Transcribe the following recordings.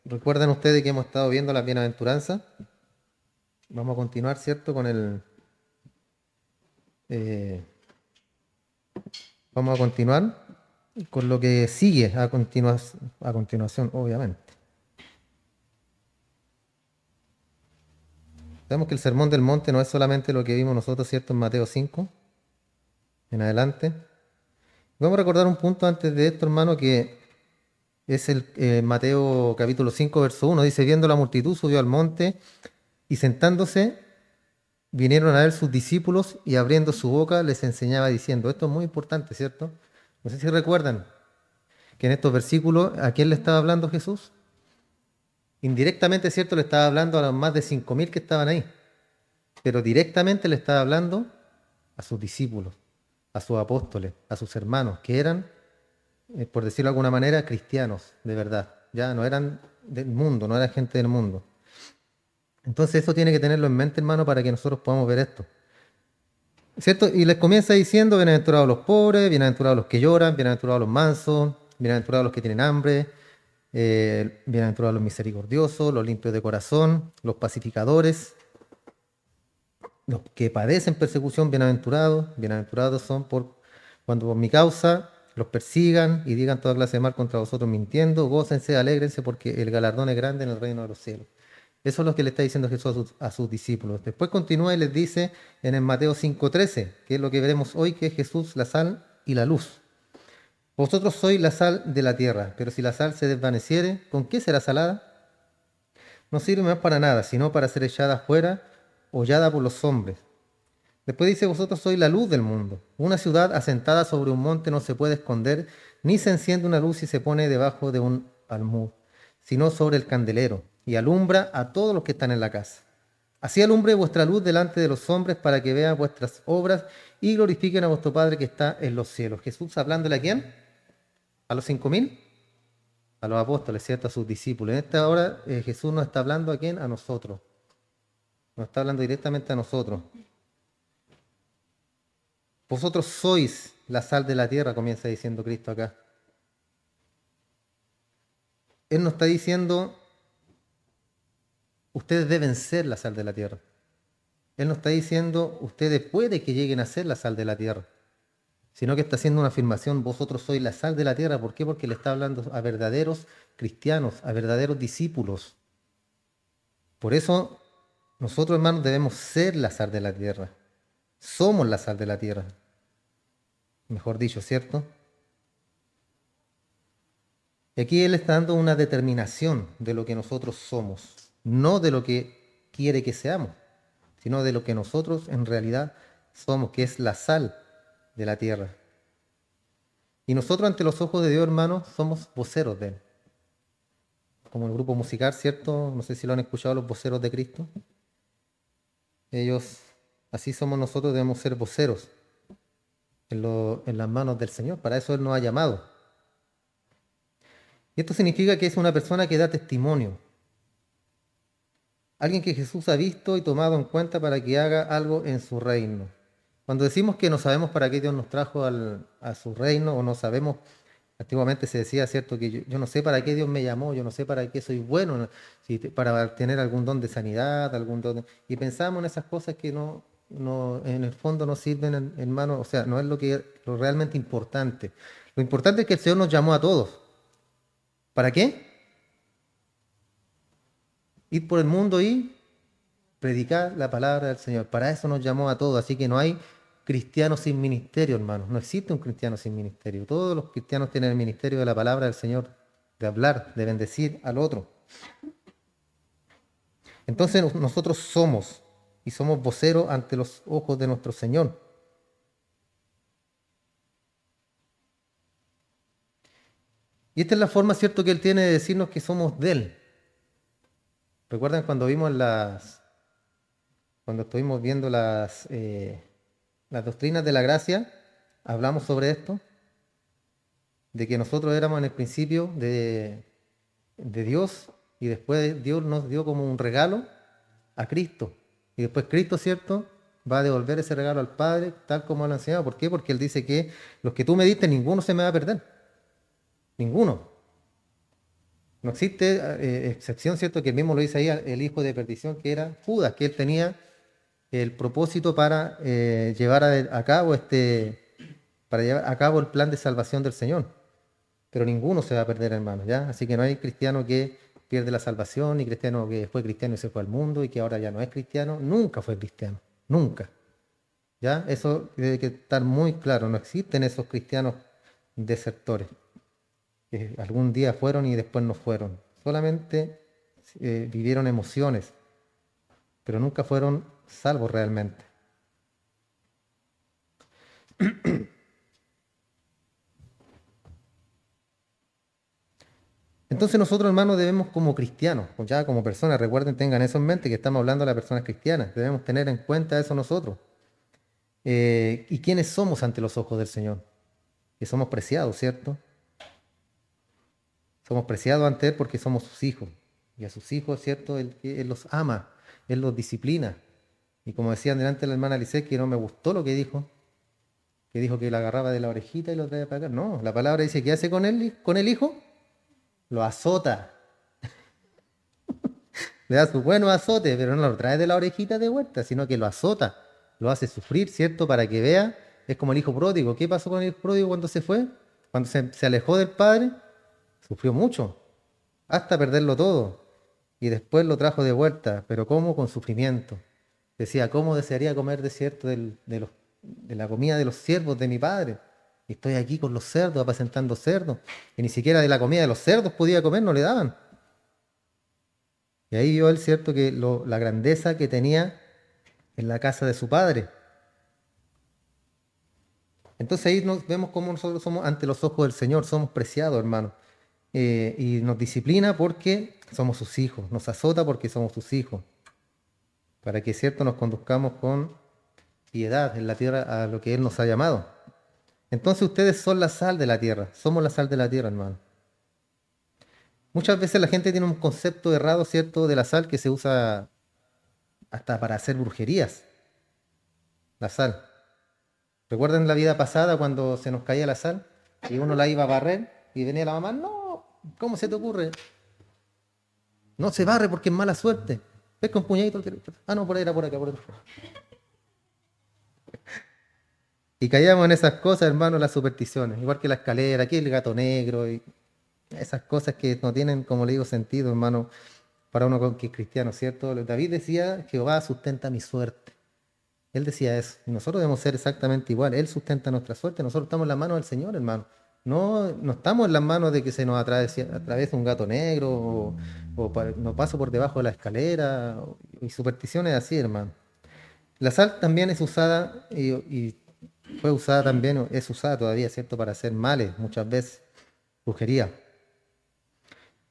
Recuerdan ustedes que hemos estado viendo las bienaventuranzas. Vamos a continuar, ¿cierto? Eh, vamos a continuar con lo que sigue a continuación, obviamente. Sabemos que el Sermón del Monte no es solamente lo que vimos nosotros, ¿cierto? En Mateo 5, en adelante. Vamos a recordar un punto antes de esto, hermano, que es el Mateo capítulo 5, verso 1. Dice, viendo la multitud, subió al monte y sentándose, vinieron a él sus discípulos y abriendo su boca les enseñaba diciendo, esto es muy importante, ¿cierto? No sé si recuerdan que en estos versículos, ¿a quién le estaba hablando Jesús? Indirectamente, ¿cierto? Le estaba hablando a los más de 5.000 que estaban ahí, pero directamente le estaba hablando a sus discípulos, a sus apóstoles, a sus hermanos, que eran, por decirlo de alguna manera, cristianos de verdad. Ya no eran del mundo, no eran gente del mundo. Entonces eso tiene que tenerlo en mente, hermano, para que nosotros podamos ver esto. ¿Cierto? Y les comienza diciendo, bienaventurados los pobres, bienaventurados los que lloran, bienaventurados los mansos, bienaventurados los que tienen hambre, bienaventurados los misericordiosos, los limpios de corazón, los pacificadores, los que padecen persecución, bienaventurados, bienaventurados son cuando por mi causa los persigan y digan toda clase de mal contra vosotros mintiendo, gócense, alégrense, porque el galardón es grande en el reino de los cielos. Eso es lo que le está diciendo Jesús a sus discípulos. Después continúa y les dice en el Mateo 5:13, que es lo que veremos hoy, que es Jesús la sal y la luz. Vosotros sois la sal de la tierra, pero si la sal se desvaneciere, ¿con qué será salada? No sirve más para nada, sino para ser echada afuera, hollada por los hombres. Después dice, vosotros sois la luz del mundo. Una ciudad asentada sobre un monte no se puede esconder, ni se enciende una luz y se pone debajo de un almud, sino sobre el candelero, y alumbra a todos los que están en la casa. Así alumbre vuestra luz delante de los hombres para que vean vuestras obras y glorifiquen a vuestro Padre que está en los cielos. Jesús hablándole a quién? ¿A los 5.000? A los apóstoles, ¿cierto? A sus discípulos. En esta hora Jesús nos está hablando a quién? A nosotros. Nos está hablando directamente a nosotros. Vosotros sois la sal de la tierra, comienza diciendo Cristo acá. Él nos está diciendo, ustedes deben ser la sal de la tierra. Él no está diciendo, ustedes puede que lleguen a ser la sal de la tierra, sino que está haciendo una afirmación, vosotros sois la sal de la tierra. ¿Por qué? Porque le está hablando a verdaderos cristianos, a verdaderos discípulos. Por eso, nosotros, hermanos, debemos ser la sal de la tierra. Somos la sal de la tierra. Mejor dicho, ¿cierto? Y aquí Él está dando una determinación de lo que nosotros somos, no de lo que quiere que seamos, sino de lo que nosotros en realidad somos, que es la sal de la tierra. Y nosotros ante los ojos de Dios, hermanos, somos voceros de Él. Como el grupo musical, ¿cierto? No sé si lo han escuchado, los voceros de Cristo. Ellos, así somos nosotros, debemos ser voceros en las manos del Señor. Para eso Él nos ha llamado. Y esto significa que es una persona que da testimonio. Alguien que Jesús ha visto y tomado en cuenta para que haga algo en su reino. Cuando decimos que no sabemos para qué Dios nos trajo a su reino, o no sabemos, antiguamente se decía, ¿cierto? Que yo no sé para qué Dios me llamó, yo no sé para qué soy bueno, ¿no? Si para tener algún don de sanidad, algún don y pensamos en esas cosas que no, en el fondo no sirven, hermano, o sea, no es lo realmente importante. Lo importante es que el Señor nos llamó a todos. ¿Para qué? Ir por el mundo y predicar la palabra del Señor. Para eso nos llamó a todos. Así que no hay cristianos sin ministerio, hermanos. No existe un cristiano sin ministerio. Todos los cristianos tienen el ministerio de la palabra del Señor, de hablar, de bendecir al otro. Entonces nosotros somos y somos voceros ante los ojos de nuestro Señor. Y esta es la forma, ¿cierto?, que Él tiene de decirnos que somos de Él. ¿Recuerdan cuando vimos cuando estuvimos viendo las doctrinas de la gracia? Hablamos sobre esto, de que nosotros éramos en el principio de Dios y después Dios nos dio como un regalo a Cristo. Y después Cristo, ¿cierto?, va a devolver ese regalo al Padre, tal como lo ha enseñado. ¿Por qué? Porque Él dice que los que tú me diste, ninguno se me va a perder. Ninguno. No existe excepción, ¿cierto? Que el mismo lo dice ahí, el hijo de perdición, que era Judas, que él tenía el propósito para llevar a cabo para llevar a cabo el plan de salvación del Señor. Pero ninguno se va a perder, hermano, ¿ya? Así que no hay cristiano que pierde la salvación, ni cristiano que fue cristiano y se fue al mundo y que ahora ya no es cristiano. Nunca fue cristiano, nunca, ¿ya? Eso tiene que estar muy claro. No existen esos cristianos desertores que algún día fueron y después no fueron. Solamente vivieron emociones, pero nunca fueron salvos realmente. Entonces nosotros, hermanos, debemos como cristianos, pues ya como personas, recuerden, tengan eso en mente, que estamos hablando de las personas cristianas, debemos tener en cuenta eso nosotros. ¿Y quiénes somos ante los ojos del Señor? Que somos preciados, ¿cierto? Somos preciados ante Él porque somos sus hijos. Y a sus hijos, ¿cierto? Él los ama, Él los disciplina. Y como decía delante la hermana Lice, que no me gustó lo que dijo que la agarraba de la orejita y lo traía para acá. No, la palabra dice que hace con el hijo, lo azota. Le da su buen azote, pero no lo trae de la orejita de vuelta, sino que lo azota, lo hace sufrir, ¿cierto? Para que vea, es como el hijo pródigo. ¿Qué pasó con el hijo pródigo cuando se fue? Cuando se alejó del padre, sufrió mucho, hasta perderlo todo. Y después lo trajo de vuelta, pero ¿cómo? Con sufrimiento. Decía, ¿cómo desearía comer de cierto de la comida de los siervos de mi padre? Y estoy aquí con los cerdos, apacentando cerdos. Y ni siquiera de la comida de los cerdos podía comer, no le daban. Y ahí vio él, cierto, que la grandeza que tenía en la casa de su padre. Entonces ahí nos vemos cómo nosotros somos ante los ojos del Señor, somos preciados, hermano. Y nos disciplina porque somos sus hijos, nos azota porque somos sus hijos, para que, cierto, nos conduzcamos con piedad en la tierra a lo que Él nos ha llamado. Entonces ustedes son la sal de la tierra, somos la sal de la tierra, hermano. Muchas veces la gente tiene un concepto errado, cierto, de la sal que se usa hasta para hacer brujerías, la sal. ¿Recuerdan la vida pasada cuando se nos caía la sal y uno la iba a barrer y venía la mamá? No, ¿cómo se te ocurre? No se barre porque es mala suerte. Pesca un puñadito. Ah, no, por ahí era por acá, por otro. Y caíamos en esas cosas, hermano, las supersticiones. Igual que la escalera, aquí el gato negro y esas cosas que no tienen, como le digo, sentido, hermano, para uno que es cristiano, ¿cierto? David decía, Jehová sustenta mi suerte. Él decía eso. Y nosotros debemos ser exactamente igual. Él sustenta nuestra suerte. Nosotros estamos en las manos del Señor, hermano. No, no estamos en las manos de que se nos atraviese un gato negro no paso por debajo de la escalera y supersticiones así, hermano. La sal también es usada y fue usada también, o es usada todavía, ¿cierto? Para hacer males, muchas veces, brujería.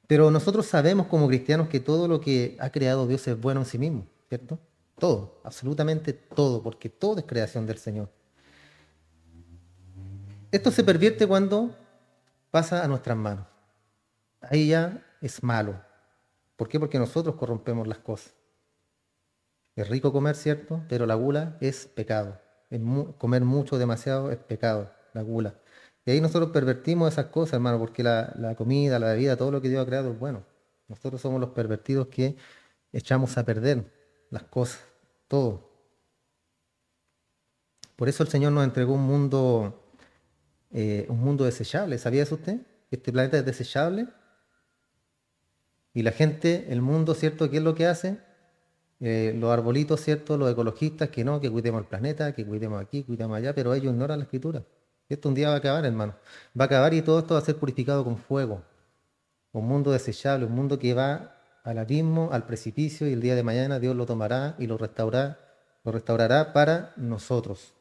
Pero nosotros sabemos como cristianos que todo lo que ha creado Dios es bueno en sí mismo, ¿cierto? Todo, absolutamente todo, porque todo es creación del Señor. Esto se pervierte cuando pasa a nuestras manos. Ahí ya es malo. ¿Por qué? Porque nosotros corrompemos las cosas. Es rico comer, ¿cierto? Pero la gula es pecado. Comer mucho, demasiado, es pecado, la gula. Y ahí nosotros pervertimos esas cosas, hermano, porque la comida, la bebida, todo lo que Dios ha creado es bueno. Nosotros somos los pervertidos que echamos a perder las cosas, todo. Por eso el Señor nos entregó un mundo desechable. ¿Sabía eso usted? Este planeta es desechable. Y la gente, el mundo, ¿cierto? ¿Qué es lo que hace? Los arbolitos, ¿cierto? Los ecologistas, que no, que cuidemos el planeta, que cuidemos aquí, cuidemos allá, pero ellos ignoran la escritura. Esto un día va a acabar, hermano. Va a acabar y todo esto va a ser purificado con fuego. Un mundo desechable, un mundo que va al abismo, al precipicio, y el día de mañana Dios lo tomará y lo restaurará para nosotros,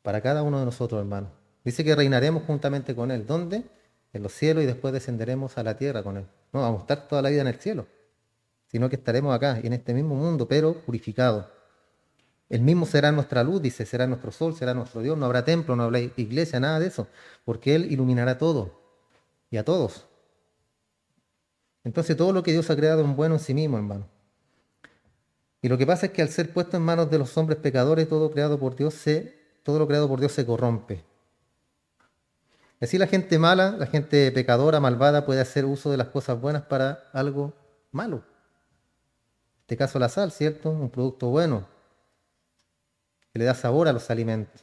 para cada uno de nosotros, hermano. Dice que reinaremos juntamente con Él. ¿Dónde? En los cielos y después descenderemos a la tierra con Él. No vamos a estar toda la vida en el cielo, sino que estaremos acá, en este mismo mundo, pero purificado. El mismo será nuestra luz, dice, será nuestro sol, será nuestro Dios. No habrá templo, no habrá iglesia, nada de eso, porque Él iluminará todo y a todos. Entonces todo lo que Dios ha creado es bueno en sí mismo, hermano. Y lo que pasa es que al ser puesto en manos de los hombres pecadores, todo lo creado por Dios se corrompe. Y así la gente mala, la gente pecadora, malvada, puede hacer uso de las cosas buenas para algo malo. En este caso la sal, ¿cierto? Un producto bueno, que le da sabor a los alimentos,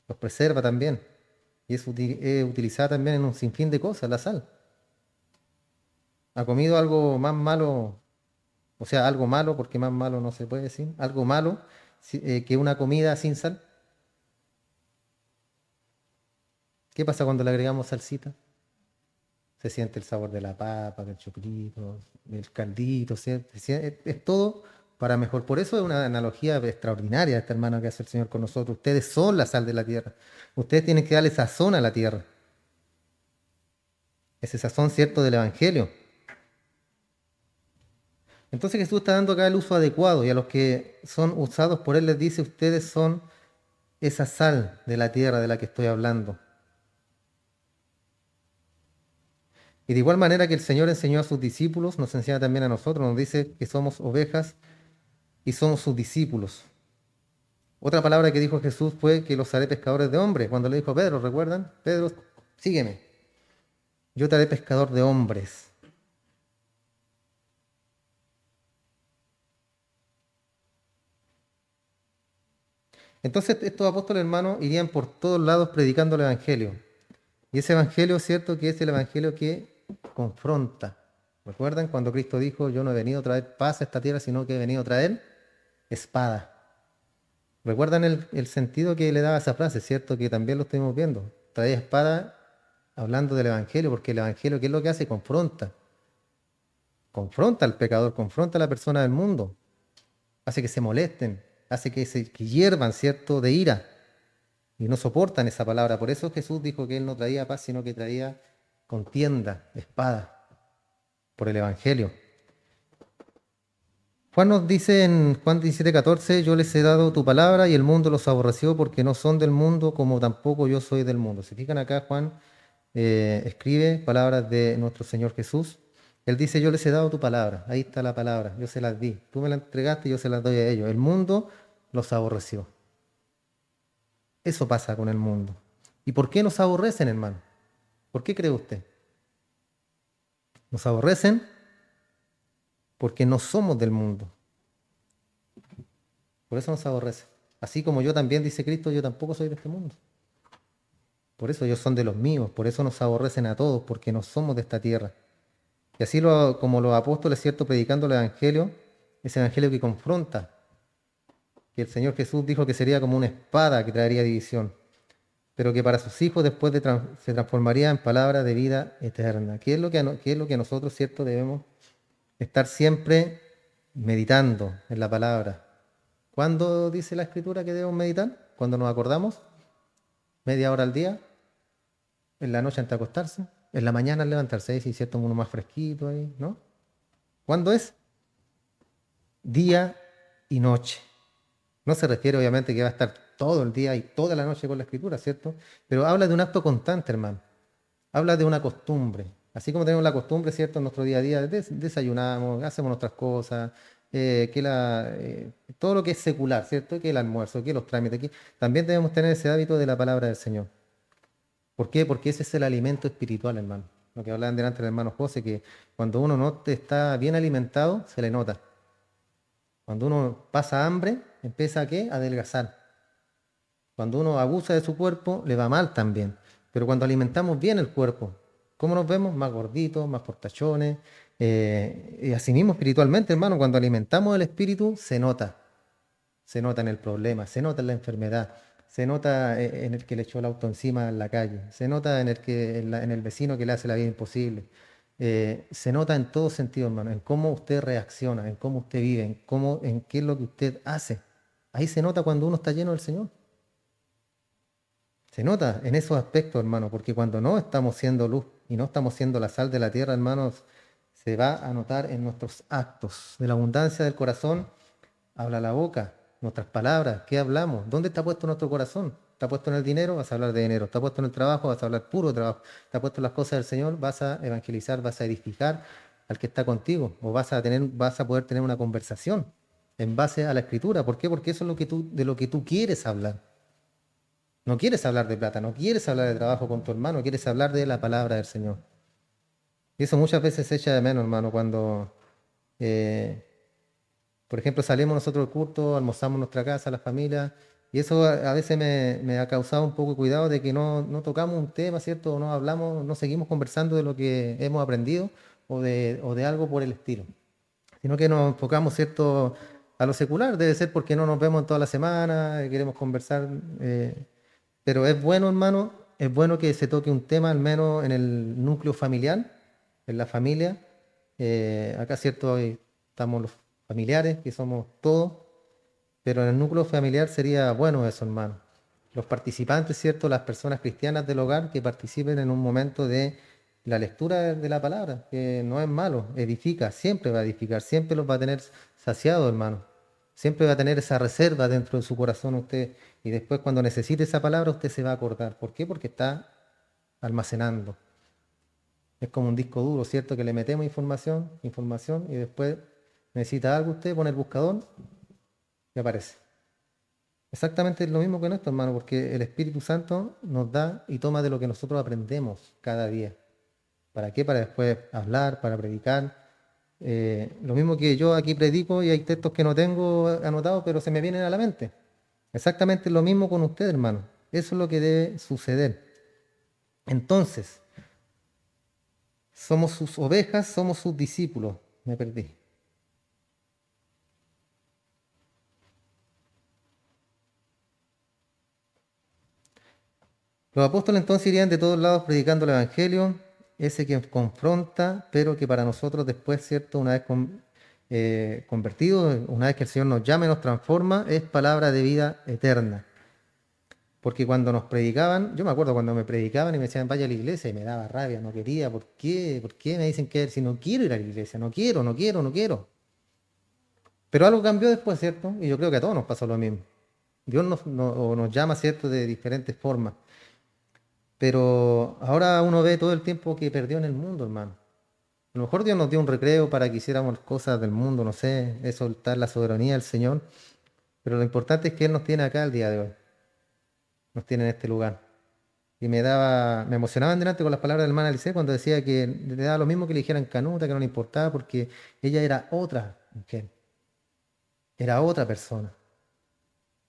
los preserva también. Y es utilizada también en un sinfín de cosas, la sal. ¿Ha comido algo más malo? O sea, algo malo, porque más malo no se puede decir. Algo malo que una comida sin sal. ¿Qué pasa cuando le agregamos salsita? Se siente el sabor de la papa, del choclito, del caldito, ¿cierto? Es todo para mejor. Por eso es una analogía extraordinaria esta hermana que hace el Señor con nosotros. Ustedes son la sal de la tierra. Ustedes tienen que darle sazón a la tierra. Ese sazón, ¿cierto?, del Evangelio. Entonces Jesús está dando acá el uso adecuado y a los que son usados por Él les dice, ustedes son esa sal de la tierra de la que estoy hablando. Y de igual manera que el Señor enseñó a sus discípulos, nos enseña también a nosotros, nos dice que somos ovejas y somos sus discípulos. Otra palabra que dijo Jesús fue que los haré pescadores de hombres. Cuando le dijo a Pedro, ¿recuerdan? Pedro, sígueme. Yo te haré pescador de hombres. Entonces estos apóstoles hermanos irían por todos lados predicando el Evangelio. Y ese Evangelio, ¿cierto? Que es el Evangelio que confronta. ¿Recuerdan cuando Cristo dijo, yo no he venido a traer paz a esta tierra, sino que he venido a traer espada? ¿Recuerdan el sentido que le daba esa frase, cierto? Que también lo estuvimos viendo. Trae espada hablando del Evangelio, porque el Evangelio, ¿qué es lo que hace? Confronta. Confronta al pecador, confronta a la persona del mundo. Hace que se molesten, hace que hiervan, ¿cierto? De ira. Y no soportan esa palabra. Por eso Jesús dijo que Él no traía paz, sino que traía contienda, espada, por el Evangelio. Juan nos dice en Juan 17:14, yo les he dado tu palabra y el mundo los aborreció porque no son del mundo como tampoco yo soy del mundo. Si fijan acá, Juan escribe palabras de nuestro Señor Jesús. Él dice, yo les he dado tu palabra. Ahí está la palabra, yo se las di. Tú me la entregaste y yo se las doy a ellos. El mundo los aborreció. Eso pasa con el mundo. ¿Y por qué nos aborrecen, hermano? ¿Por qué cree usted? Nos aborrecen porque no somos del mundo. Por eso nos aborrecen. Así como yo también, dice Cristo, yo tampoco soy de este mundo. Por eso ellos son de los míos, por eso nos aborrecen a todos, porque no somos de esta tierra. Y así como los apóstoles, ¿cierto?, predicando el Evangelio, ese Evangelio que confronta, que el Señor Jesús dijo que sería como una espada que traería división, pero que para sus hijos después se transformaría en palabra de vida eterna. ¿Qué es lo qué es lo que nosotros, ¿cierto?, debemos estar siempre meditando en la palabra? ¿Cuándo dice la Escritura que debemos meditar? ¿Cuando nos acordamos? ¿Media hora al día? ¿En la noche antes de acostarse? ¿En la mañana al levantarse? Ahí sí, ¿cierto? Uno más fresquito ahí, ¿no? ¿Cuándo es? Día y noche. No se refiere obviamente que va a estar todo el día y toda la noche con la Escritura, ¿cierto? Pero habla de un acto constante, hermano. Habla de una costumbre. Así como tenemos la costumbre, ¿cierto? En nuestro día a día, desayunamos, hacemos nuestras cosas, todo lo que es secular, ¿cierto? Que el almuerzo, que los trámites, también debemos tener ese hábito de la palabra del Señor. ¿Por qué? Porque ese es el alimento espiritual, hermano. Lo que hablaban delante del hermano José, que cuando uno no está bien alimentado, se le nota. Cuando uno pasa hambre, empieza a ¿qué? A adelgazar. Cuando uno abusa de su cuerpo, le va mal también. Pero cuando alimentamos bien el cuerpo, ¿cómo nos vemos? Más gorditos, más portachones. Y así mismo espiritualmente, hermano, cuando alimentamos el espíritu, se nota. Se nota en el problema, se nota en la enfermedad, se nota en el que le echó el auto encima en la calle, se nota en el vecino que le hace la vida imposible. Se nota en todo sentido, hermano, en cómo usted reacciona, en cómo usted vive, en qué es lo que usted hace. Ahí se nota cuando uno está lleno del Señor. Se nota en esos aspectos, hermano, porque cuando no estamos siendo luz y no estamos siendo la sal de la tierra, hermanos, se va a notar en nuestros actos. De la abundancia del corazón habla la boca, nuestras palabras, ¿qué hablamos? ¿Dónde está puesto nuestro corazón? ¿Está puesto en el dinero? Vas a hablar de dinero. ¿Está puesto en el trabajo? Vas a hablar puro trabajo. ¿Está puesto en las cosas del Señor? Vas a evangelizar, vas a edificar al que está contigo, o vas a poder tener una conversación en base a la Escritura. ¿Por qué? Porque eso es de lo que tú quieres hablar. No quieres hablar de plata, no quieres hablar de trabajo con tu hermano, quieres hablar de la palabra del Señor. Y eso muchas veces se echa de menos, hermano, cuando, eh, por ejemplo, salimos nosotros del culto, almorzamos en nuestra casa, la familia, y eso a veces me ha causado un poco de cuidado de que no tocamos un tema, ¿cierto? O no hablamos, no seguimos conversando de lo que hemos aprendido o de algo por el estilo, sino que nos enfocamos, ¿cierto? A lo secular, debe ser porque no nos vemos en toda la semana, queremos conversar, pero es bueno, hermano, es bueno que se toque un tema, al menos en el núcleo familiar, en la familia. Acá, ¿cierto? Hoy estamos los familiares, que somos todos, pero en el núcleo familiar sería bueno eso, hermano. Los participantes, ¿cierto? Las personas cristianas del hogar que participen en un momento de la lectura de la palabra, que no es malo, edifica, siempre va a edificar, siempre los va a tener saciados, hermano. Siempre va a tener esa reserva dentro de su corazón usted, y después cuando necesite esa palabra usted se va a acordar. ¿Por qué? Porque está almacenando. Es como un disco duro, ¿cierto? Que le metemos información, información, y después necesita algo usted, pone el buscador y aparece. Exactamente lo mismo que esto, hermano, porque el Espíritu Santo nos da y toma de lo que nosotros aprendemos cada día. ¿Para qué? Para después hablar, para predicar. Lo mismo que yo aquí predico y hay textos que no tengo anotados, pero se me vienen a la mente. Exactamente lo mismo con usted, hermano. Eso es lo que debe suceder. Entonces, somos sus ovejas, somos sus discípulos. Me perdí. Los apóstoles entonces irían de todos lados predicando el Evangelio, ese que confronta, pero que para nosotros después, ¿cierto? Una vez convertidos, una vez que el Señor nos llama y nos transforma, es palabra de vida eterna. Porque cuando nos predicaban, yo me acuerdo cuando me predicaban y me decían vaya a la iglesia y me daba rabia, no quería, ¿por qué? ¿Por qué me dicen que si no quiero ir a la iglesia? No quiero, no quiero, no quiero. Pero algo cambió después, ¿cierto? Y yo creo que a todos nos pasó lo mismo. Dios nos llama, ¿cierto?, de diferentes formas. Pero ahora uno ve todo el tiempo que perdió en el mundo, hermano. A lo mejor Dios nos dio un recreo para que hiciéramos cosas del mundo, no sé, es soltar la soberanía del Señor. Pero lo importante es que Él nos tiene acá el día de hoy, nos tiene en este lugar. Y me emocionaba en delante con las palabras de la hermana Alice cuando decía que le daba lo mismo que le dijeran canuta, que no le importaba, porque ella era otra mujer, era otra persona.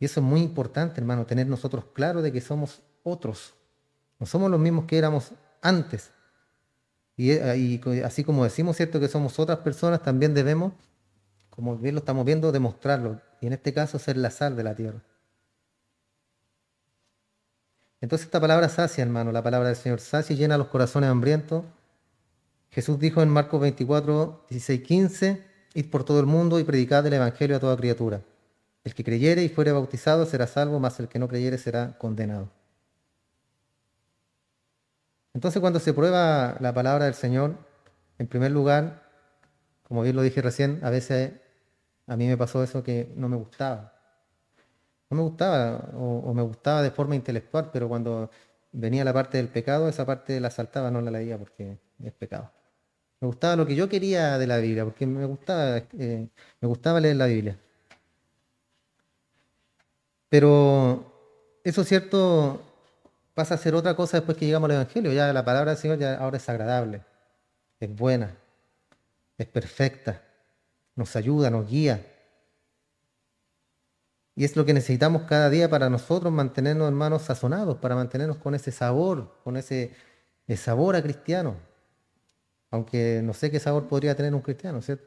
Y eso es muy importante, hermano, tener nosotros claro de que somos otros. No somos los mismos que éramos antes. Y así como decimos, ¿cierto?, que somos otras personas, también debemos, como bien lo estamos viendo, demostrarlo. Y en este caso, ser la sal de la tierra. Entonces esta palabra sacia, hermano, la palabra del Señor sacia y llena los corazones hambrientos. Jesús dijo en Marcos 24, 16, 15, id por todo el mundo y predicad el Evangelio a toda criatura. El que creyere y fuere bautizado será salvo, mas el que no creyere será condenado. Entonces cuando se prueba la palabra del Señor, en primer lugar, como bien lo dije recién, a veces a mí me pasó eso que no me gustaba. No me gustaba o me gustaba de forma intelectual, pero cuando venía la parte del pecado, esa parte la saltaba, no la leía porque es pecado. Me gustaba lo que yo quería de la Biblia, porque me gustaba leer la Biblia. Pero eso es cierto, pasa a ser otra cosa después que llegamos al Evangelio. Ya la palabra del Señor ya ahora es agradable, es buena, es perfecta, nos ayuda, nos guía. Y es lo que necesitamos cada día para nosotros mantenernos, hermanos, sazonados, para mantenernos con ese sabor, con ese sabor a cristiano. Aunque no sé qué sabor podría tener un cristiano, ¿cierto?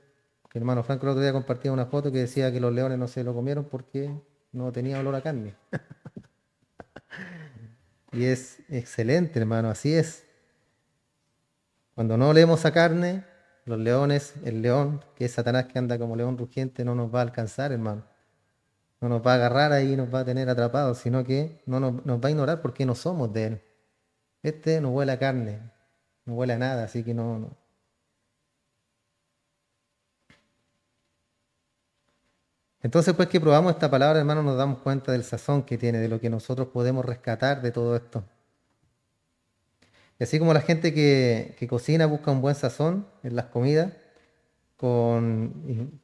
Que el hermano Franco el otro día compartía una foto que decía que los leones no se lo comieron porque no tenía olor a carne. Y es excelente, hermano, así es. Cuando no olemos a carne, los leones, el león, que es Satanás que anda como león rugiente, no nos va a alcanzar, hermano. No nos va a agarrar ahí y nos va a tener atrapados, sino que nos va a ignorar porque no somos de él. Este no huele a carne, no huele a nada, así que no. Entonces, pues que probamos esta palabra, hermano, nos damos cuenta del sazón que tiene, de lo que nosotros podemos rescatar de todo esto. Y así como la gente que cocina busca un buen sazón en las comidas, con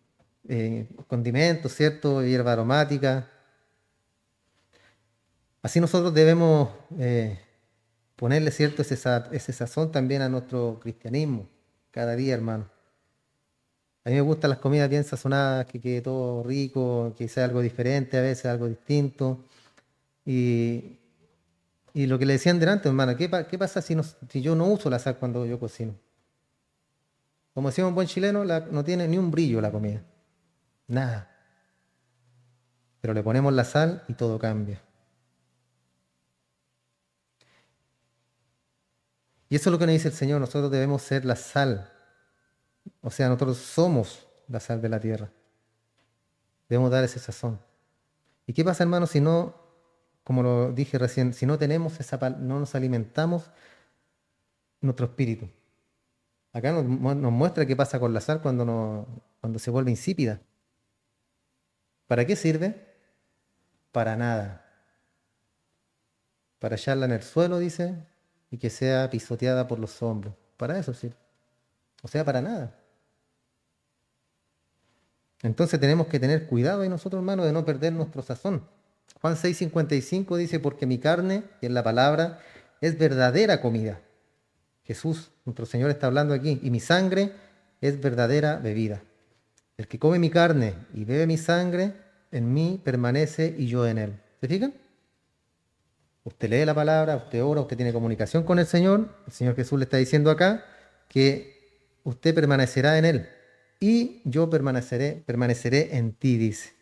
condimentos, ¿cierto? Hierba aromática. Así nosotros debemos ponerle, ¿cierto?, ese sazón también a nuestro cristianismo, cada día, hermano. A mí me gustan las comidas bien sazonadas, que quede todo rico, que sea algo diferente a veces, algo distinto. Y, y lo que le decían delante, hermano, ¿qué pasa si yo no uso la sal cuando yo cocino? Como decía un buen chileno, no tiene ni un brillo la comida. Nada. Pero le ponemos la sal y todo cambia. Y eso es lo que nos dice el Señor, nosotros debemos ser la sal. O sea, nosotros somos la sal de la tierra. Debemos dar ese sazón. ¿Y qué pasa, hermano, si no, como lo dije recién, si no tenemos no nos alimentamos nuestro espíritu? Acá nos muestra qué pasa con la sal cuando se vuelve insípida. ¿Para qué sirve? Para nada. Para echarla en el suelo, dice, y que sea pisoteada por los hombres. Para eso sirve. O sea, para nada. Entonces tenemos que tener cuidado ahí nosotros, hermanos, de no perder nuestro sazón. Juan 6:55 dice, porque mi carne, que es la palabra, es verdadera comida. Jesús, nuestro Señor, está hablando aquí, y mi sangre es verdadera bebida. El que come mi carne y bebe mi sangre, en mí permanece y yo en él. ¿Se fijan? Usted lee la palabra, usted ora, usted tiene comunicación con el Señor Jesús le está diciendo acá que usted permanecerá en él y yo permaneceré en ti, dice.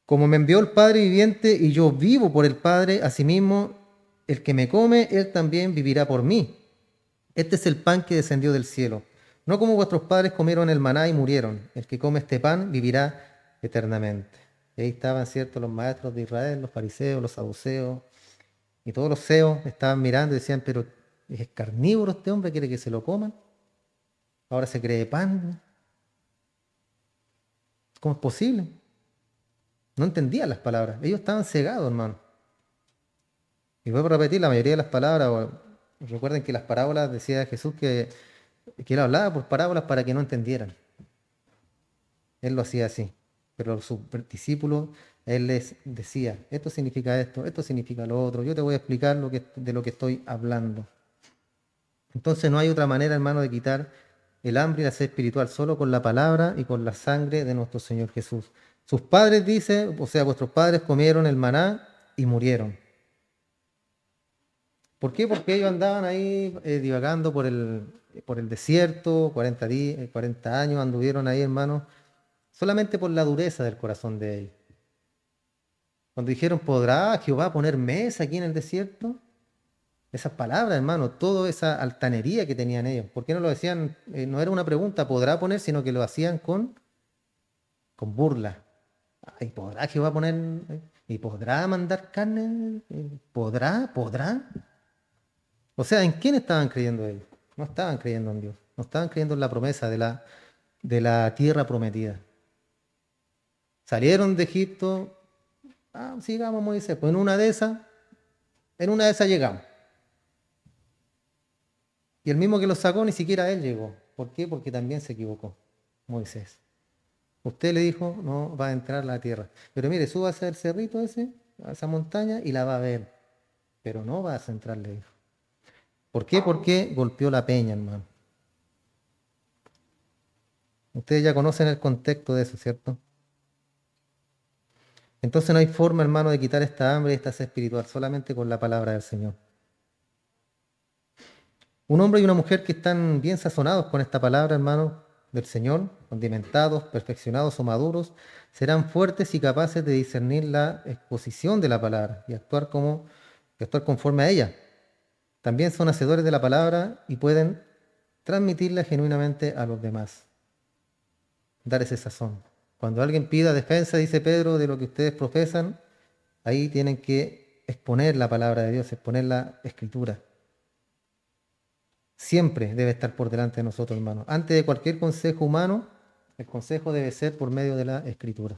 Como me envió el Padre viviente y yo vivo por el Padre, asimismo, el que me come, él también vivirá por mí. Este es el pan que descendió del cielo. No como vuestros padres comieron el maná y murieron. El que come este pan vivirá eternamente. Y ahí estaban, ¿cierto?, los maestros de Israel, los fariseos, los saduceos, y todos los seos estaban mirando y decían, pero es carnívoro este hombre, quiere que se lo coman. Ahora se cree pan. ¿Cómo es posible? No entendían las palabras. Ellos estaban cegados, hermano. Y vuelvo a repetir, la mayoría de las palabras, recuerden que las parábolas decía Jesús que él hablaba por parábolas para que no entendieran. Él lo hacía así. Pero sus discípulos, él les decía, esto significa lo otro, yo te voy a explicar de lo que estoy hablando. Entonces no hay otra manera, hermano, de quitar el hambre y la sed espiritual, solo con la palabra y con la sangre de nuestro Señor Jesús. Sus padres, dice, o sea, vuestros padres comieron el maná y murieron. ¿Por qué? Porque ellos andaban ahí divagando por el desierto, 40 años anduvieron ahí, hermano, solamente por la dureza del corazón de ellos. Cuando dijeron, ¿podrá Jehová poner mesa aquí en el desierto? Esas palabras, hermano, toda esa altanería que tenían ellos. ¿Por qué no lo decían? No era una pregunta, ¿podrá poner? Sino que lo hacían con burla. ¿Y podrá Jehová poner? ¿Y podrá mandar carne? ¿Podrá? O sea, ¿en quién estaban creyendo ellos? No estaban creyendo en Dios. No estaban creyendo en la promesa de la tierra prometida. Salieron de Egipto. Sigamos, Moisés. Pues en una de esas llegamos. Y el mismo que los sacó, ni siquiera él llegó. ¿Por qué? Porque también se equivocó Moisés. Usted le dijo, no va a entrar a la tierra. Pero mire, súbase al cerrito ese, a esa montaña, y la va a ver. Pero no vas a entrar, le dijo. ¿Por qué? Porque golpeó la peña, hermano. Ustedes ya conocen el contexto de eso, ¿cierto? Entonces no hay forma, hermano, de quitar esta hambre y esta sed espiritual, solamente con la palabra del Señor. Un hombre y una mujer que están bien sazonados con esta palabra, hermano, del Señor, condimentados, perfeccionados o maduros, serán fuertes y capaces de discernir la exposición de la palabra y actuar conforme a ella. También son hacedores de la palabra y pueden transmitirla genuinamente a los demás. Dar ese sazón. Cuando alguien pida defensa, dice Pedro, de lo que ustedes profesan, ahí tienen que exponer la palabra de Dios, exponer la escritura. Siempre debe estar por delante de nosotros, hermanos. Antes de cualquier consejo humano, el consejo debe ser por medio de la escritura.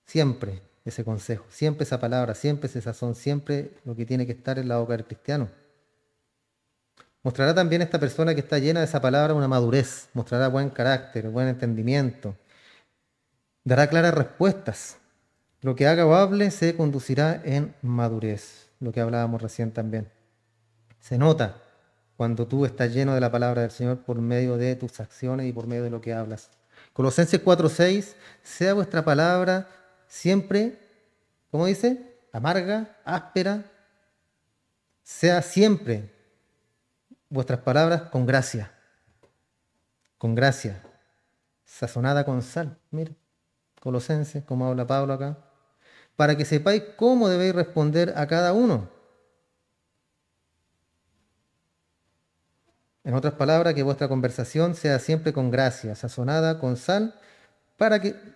Siempre ese consejo, siempre esa palabra, siempre ese sazón, siempre lo que tiene que estar en la boca del cristiano. Mostrará también esta persona que está llena de esa palabra una madurez, mostrará buen carácter, buen entendimiento, dará claras respuestas, Lo que haga o hable se conducirá en madurez, lo que hablábamos recién también. Se nota cuando tú estás lleno de la palabra del Señor por medio de tus acciones y por medio de lo que hablas. Colosenses 4:6, sea vuestra palabra siempre, ¿cómo dice? Amarga, áspera, sea siempre vuestras palabras con gracia, sazonada con sal. Mira, Colosenses, como habla Pablo acá, para que sepáis cómo debéis responder a cada uno. En otras palabras, que vuestra conversación sea siempre con gracia, sazonada con sal,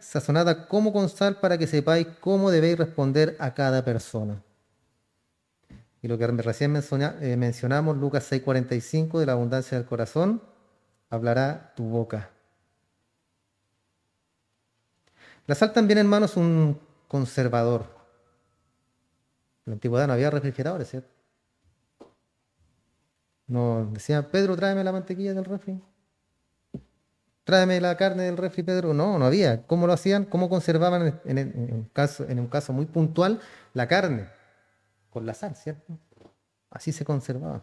sazonada como con sal, para que sepáis cómo debéis responder a cada persona. Y lo que recién mencionamos, Lucas 6:45, de la abundancia del corazón, hablará tu boca. La sal también, hermano, es un conservador. En la antigüedad no había refrigeradores, ¿cierto? No decía, Pedro, tráeme la mantequilla del refri. Tráeme la carne del refri, Pedro. No, no había. ¿Cómo lo hacían? ¿Cómo conservaban en un caso muy puntual la carne? Con la sal, ¿cierto? Así se conservaba.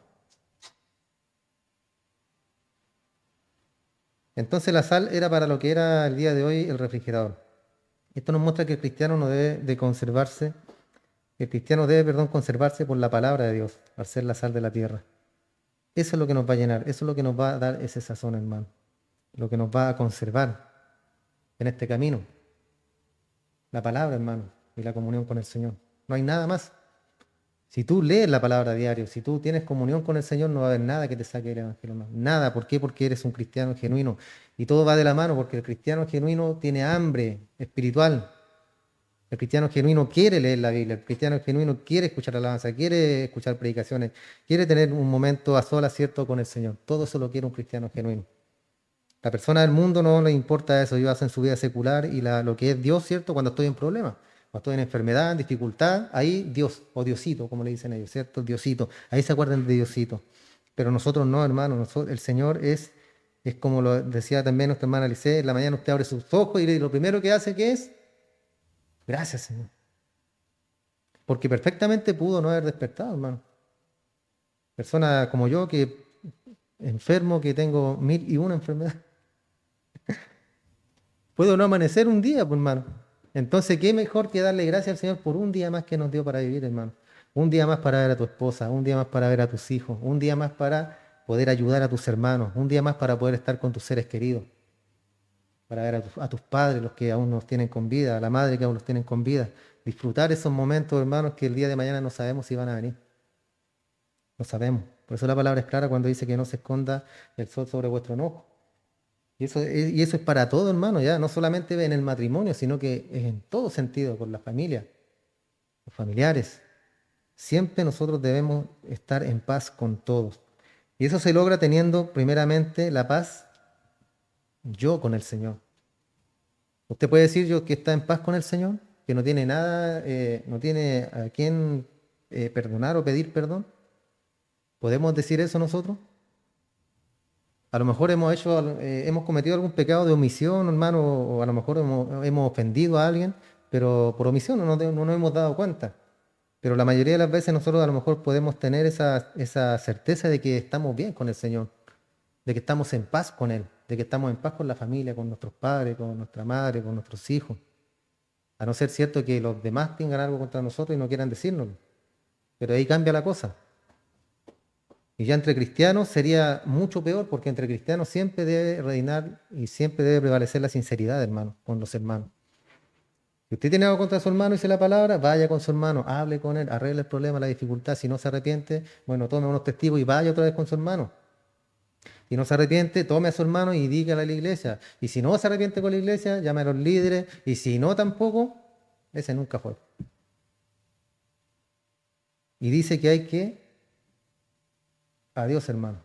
Entonces la sal era para lo que era el día de hoy el refrigerador. Esto nos muestra que el cristiano no debe de conservarse, el cristiano debe, perdón, conservarse por la palabra de Dios, al ser la sal de la tierra. Eso es lo que nos va a llenar, eso es lo que nos va a dar ese sazón, hermano. Lo que nos va a conservar en este camino. La palabra, hermano, y la comunión con el Señor. No hay nada más. Si tú lees la palabra a diario, si tú tienes comunión con el Señor, no va a haber nada que te saque del Evangelio. Nada. ¿Por qué? Porque eres un cristiano genuino. Y todo va de la mano, porque el cristiano genuino tiene hambre espiritual. El cristiano genuino quiere leer la Biblia, el cristiano genuino quiere escuchar alabanza, quiere escuchar predicaciones, quiere tener un momento a solas, ¿cierto?, con el Señor. Todo eso lo quiere un cristiano genuino. La persona del mundo no le importa eso, ellos hacen su vida secular y lo que es Dios, ¿cierto? Cuando estoy en problemas, cuando estoy en enfermedad, en dificultad, ahí Dios, o Diosito, como le dicen ellos, ¿cierto? Diosito, ahí se acuerdan de Diosito. Pero nosotros no, hermano, el Señor es como lo decía también nuestra hermana Alice, en la mañana usted abre sus ojos y lo primero que hace, ¿qué es? Gracias, Señor. Porque perfectamente pudo no haber despertado, hermano. Persona como yo, que enfermo, que tengo 1001 enfermedades. Puedo no amanecer un día, pues, hermano. Entonces, ¿qué mejor que darle gracias al Señor por un día más que nos dio para vivir, hermano? Un día más para ver a tu esposa, un día más para ver a tus hijos, un día más para poder ayudar a tus hermanos, un día más para poder estar con tus seres queridos, para ver a tus padres, los que aún nos tienen con vida, a la madre que aún los tienen con vida. Disfrutar esos momentos, hermanos, que el día de mañana no sabemos si van a venir. No sabemos. Por eso la palabra es clara cuando dice que no se esconda el sol sobre vuestro enojo. Y eso es para todo, hermano, ya, no solamente en el matrimonio, sino que es en todo sentido, con la familia, los familiares. Siempre nosotros debemos estar en paz con todos. Y eso se logra teniendo primeramente la paz yo con el Señor. Usted puede decir yo que está en paz con el Señor, que no tiene nada, no tiene a quién perdonar o pedir perdón. ¿Podemos decir eso nosotros? A lo mejor hemos cometido algún pecado de omisión, hermano, o a lo mejor hemos ofendido a alguien, pero por omisión no nos hemos dado cuenta. Pero la mayoría de las veces nosotros a lo mejor podemos tener esa certeza de que estamos bien con el Señor, de que estamos en paz con Él, de que estamos en paz con la familia, con nuestros padres, con nuestra madre, con nuestros hijos. A no ser cierto que los demás tengan algo contra nosotros y no quieran decírnoslo. Pero ahí cambia la cosa. Y ya entre cristianos sería mucho peor, porque entre cristianos siempre debe reinar y siempre debe prevalecer la sinceridad, hermano, con los hermanos. Si usted tiene algo contra su hermano y dice la palabra, vaya con su hermano, hable con él, arregle el problema, la dificultad. Si no se arrepiente, bueno, tome unos testigos y vaya otra vez con su hermano. Si no se arrepiente, tome a su hermano y dígale a la iglesia. Y si no se arrepiente con la iglesia, llame a los líderes. Y si no tampoco, ese nunca fue. Y dice que hay que, adiós hermano.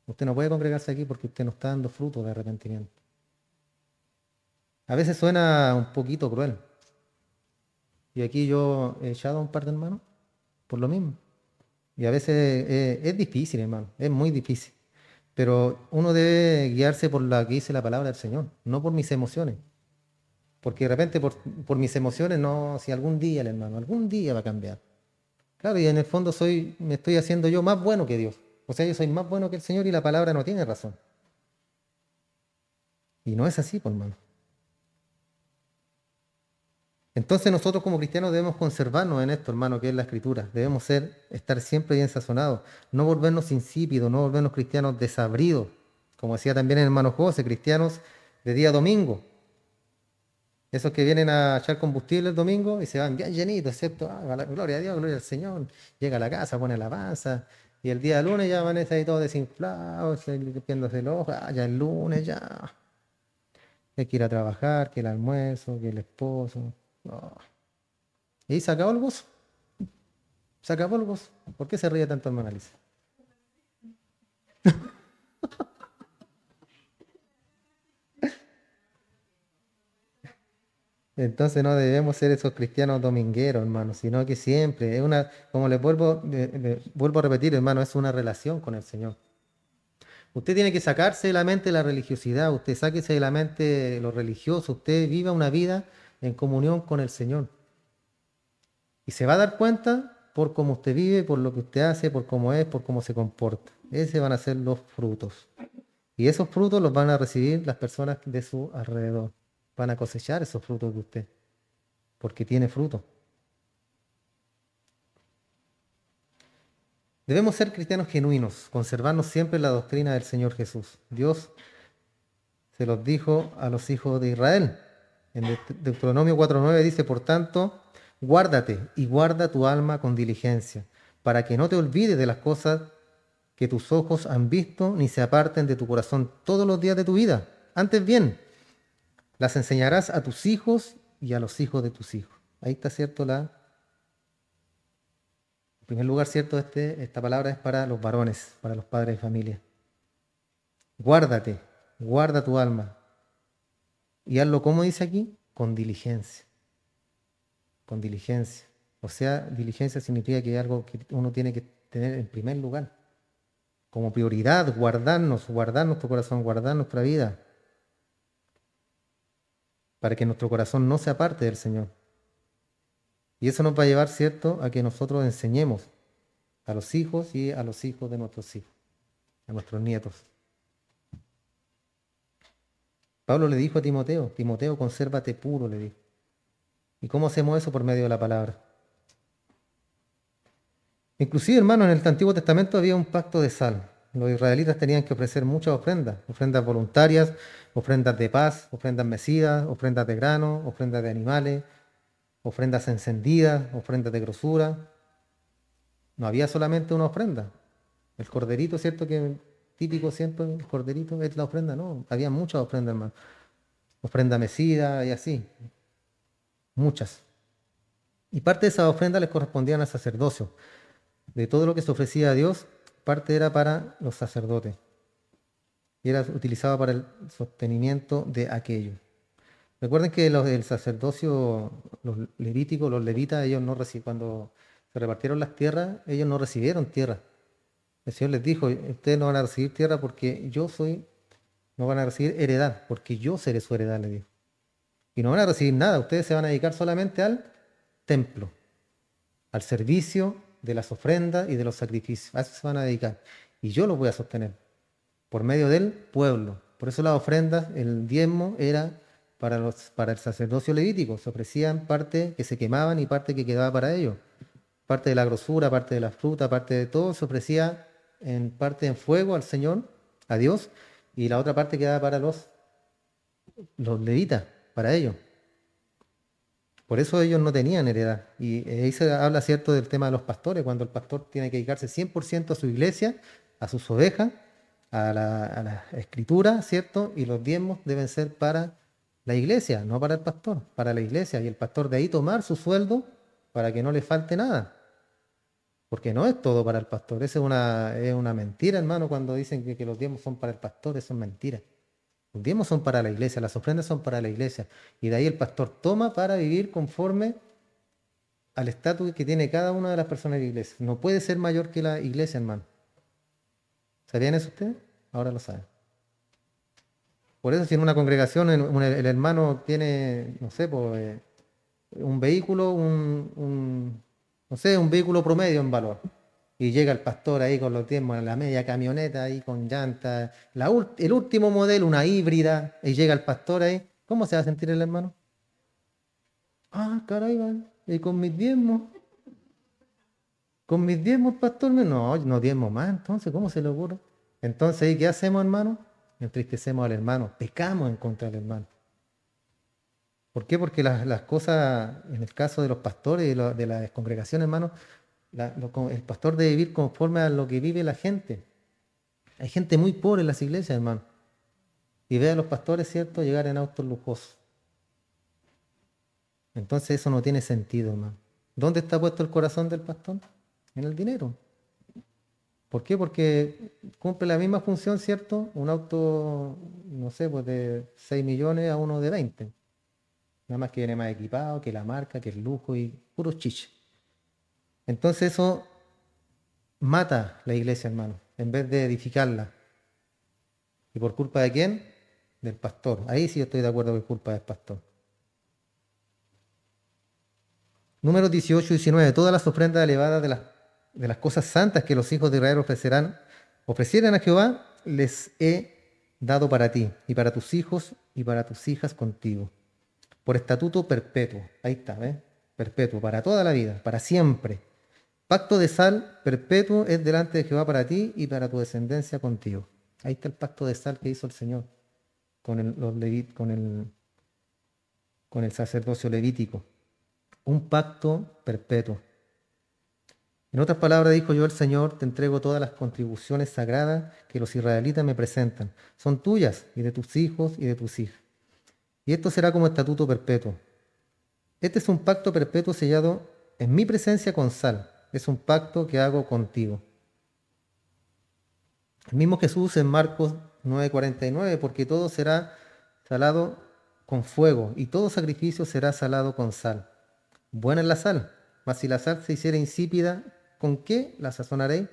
Usted no puede congregarse aquí porque usted no está dando fruto de arrepentimiento. A veces suena un poquito cruel. Y aquí yo he echado a un par de hermanos por lo mismo. Y a veces es difícil, hermano, es muy difícil. Pero uno debe guiarse por lo que dice la palabra del Señor, no por mis emociones. Porque de repente por mis emociones, no, si algún día el hermano, algún día va a cambiar. Claro, y en el fondo me estoy haciendo yo más bueno que Dios. O sea, yo soy más bueno que el Señor y la palabra no tiene razón. Y no es así, pues, hermano. Entonces nosotros como cristianos debemos conservarnos en esto, hermano, que es la escritura. Debemos estar siempre bien sazonados, no volvernos insípidos, no volvernos cristianos desabridos. Como decía también el hermano José, cristianos de día domingo. Esos que vienen a echar combustible el domingo y se van bien llenitos, ¿cierto? Ah, gloria a Dios, gloria al Señor. Llega a la casa, pone alabanza. Y el día lunes ya amanece ahí todo desinflado, limpiándose el ojo. Ah, ya el lunes ya. Hay que ir a trabajar, que el almuerzo, que el esposo. No. Y se acabó el gozo. Se acabó el gozo. ¿Por qué se ríe tanto hermano Alicia? Entonces no debemos ser esos cristianos domingueros, hermano, sino que siempre, como vuelvo a repetir, hermano, es una relación con el Señor. Usted tiene que sacarse de la mente la religiosidad, usted sáquese de la mente lo religioso, usted viva una vida en comunión con el Señor. Y se va a dar cuenta por cómo usted vive, por lo que usted hace, por cómo es, por cómo se comporta. Ese van a ser los frutos. Y esos frutos los van a recibir las personas de su alrededor. Van a cosechar esos frutos de usted, porque tiene fruto. Debemos ser cristianos genuinos, conservarnos siempre en la doctrina del Señor Jesús. Dios se los dijo a los hijos de Israel. En Deuteronomio 4:9 dice, por tanto, guárdate y guarda tu alma con diligencia, para que no te olvides de las cosas que tus ojos han visto, ni se aparten de tu corazón todos los días de tu vida. Antes bien, las enseñarás a tus hijos y a los hijos de tus hijos. Ahí está, ¿cierto? En primer lugar, ¿cierto? Esta palabra es para los varones, para los padres de familia. Guárdate, guarda tu alma. Y hazlo, como dice aquí, con diligencia. Con diligencia. O sea, diligencia significa que es algo que uno tiene que tener en primer lugar. Como prioridad, guardar nuestro corazón, guardar nuestra vida. Para que nuestro corazón no se aparte del Señor. Y eso nos va a llevar, ¿cierto?, a que nosotros enseñemos a los hijos y a los hijos de nuestros hijos, a nuestros nietos. Pablo le dijo a Timoteo, Timoteo, consérvate puro, le dijo. ¿Y cómo hacemos eso? Por medio de la palabra. Inclusive, hermano, en el Antiguo Testamento había un pacto de sal. Los israelitas tenían que ofrecer muchas ofrendas voluntarias, ofrendas de paz, ofrendas mecidas, ofrendas de grano, ofrendas de animales, ofrendas encendidas, ofrendas de grosura. No había solamente una ofrenda. El corderito, ¿cierto? Que típico siempre, el corderito es la ofrenda, no. Había muchas ofrendas, hermano. Ofrenda mecida y así. Muchas. Y parte de esas ofrendas les correspondían al sacerdocio. De todo lo que se ofrecía a Dios, parte era para los sacerdotes. Y era utilizado para el sostenimiento de aquello. Recuerden que el sacerdocio, los levíticos, los levitas, ellos no recibieron, cuando se repartieron las tierras, ellos no recibieron tierra. El Señor les dijo, ustedes no van a recibir tierra porque no van a recibir heredad, porque yo seré su heredad, le dijo. Y no van a recibir nada, ustedes se van a dedicar solamente al templo, al servicio de las ofrendas y de los sacrificios. A eso se van a dedicar. Y yo los voy a sostener por medio del pueblo. Por eso las ofrendas, el diezmo era para el sacerdocio levítico. Se ofrecían parte que se quemaban y parte que quedaba para ellos. Parte de la grosura, parte de la fruta, parte de todo se ofrecía en parte en fuego al Señor, a Dios, y la otra parte quedaba para los levitas, para ellos. Por eso ellos no tenían heredad. Y ahí se habla, ¿cierto?, del tema de los pastores, cuando el pastor tiene que dedicarse 100% a su iglesia, a sus ovejas, a la escritura, ¿cierto? Y los diezmos deben ser para la iglesia, no para el pastor, para la iglesia. Y el pastor de ahí tomar su sueldo para que no le falte nada. Porque no es todo para el pastor. Esa es una mentira, hermano, cuando dicen que los diezmos son para el pastor, eso es mentira. Los diezmos son para la iglesia, las ofrendas son para la iglesia. Y de ahí el pastor toma para vivir conforme al estatus que tiene cada una de las personas de la iglesia. No puede ser mayor que la iglesia, hermano. ¿Sabían eso ustedes? Ahora lo saben. Por eso si en una congregación el hermano tiene, no sé, pues, un vehículo, no sé, un vehículo promedio en valor. Y llega el pastor ahí con los diezmos en la media camioneta ahí con llantas, el último modelo, una híbrida, y llega el pastor ahí. ¿Cómo se va a sentir el hermano? Ah, caray, vale. Y con mis diezmos, pastor, no, no diezmo más, entonces, ¿cómo se le ocurre? Entonces, ¿y qué hacemos, hermano? Entristecemos al hermano, pecamos en contra del hermano. ¿Por qué? Porque las cosas, en el caso de los pastores y de las congregaciones, hermano, el pastor debe vivir conforme a lo que vive la gente. Hay gente muy pobre en las iglesias, hermano. Y ve a los pastores, ¿cierto?, llegar en autos lujosos. Entonces eso no tiene sentido, hermano. ¿Dónde está puesto el corazón del pastor? En el dinero. ¿Por qué? Porque cumple la misma función, ¿cierto? Un auto, no sé, pues de 6 millones a uno de 20. Nada más que viene más equipado, que la marca, que el lujo y puros chiches. Entonces eso mata la iglesia, hermano, en vez de edificarla. ¿Y por culpa de quién? Del pastor. Ahí sí estoy de acuerdo que es culpa del pastor. Números 18 y 19. Todas las ofrendas elevadas de las cosas santas que los hijos de Israel ofrecieran a Jehová, les he dado para ti y para tus hijos y para tus hijas contigo. Por estatuto perpetuo. Ahí está, ¿ves? Perpetuo, para toda la vida, para siempre. Pacto de sal perpetuo es delante de Jehová para ti y para tu descendencia contigo. Ahí está el pacto de sal que hizo el Señor con el sacerdocio levítico. Un pacto perpetuo. En otras palabras, dijo yo el Señor, te entrego todas las contribuciones sagradas que los israelitas me presentan. Son tuyas y de tus hijos y de tus hijas. Y esto será como estatuto perpetuo. Este es un pacto perpetuo sellado en mi presencia con sal. Es un pacto que hago contigo. El mismo Jesús en Marcos 9:49, porque todo será salado con fuego y todo sacrificio será salado con sal. Buena es la sal, mas si la sal se hiciera insípida, ¿con qué la sazonaréis?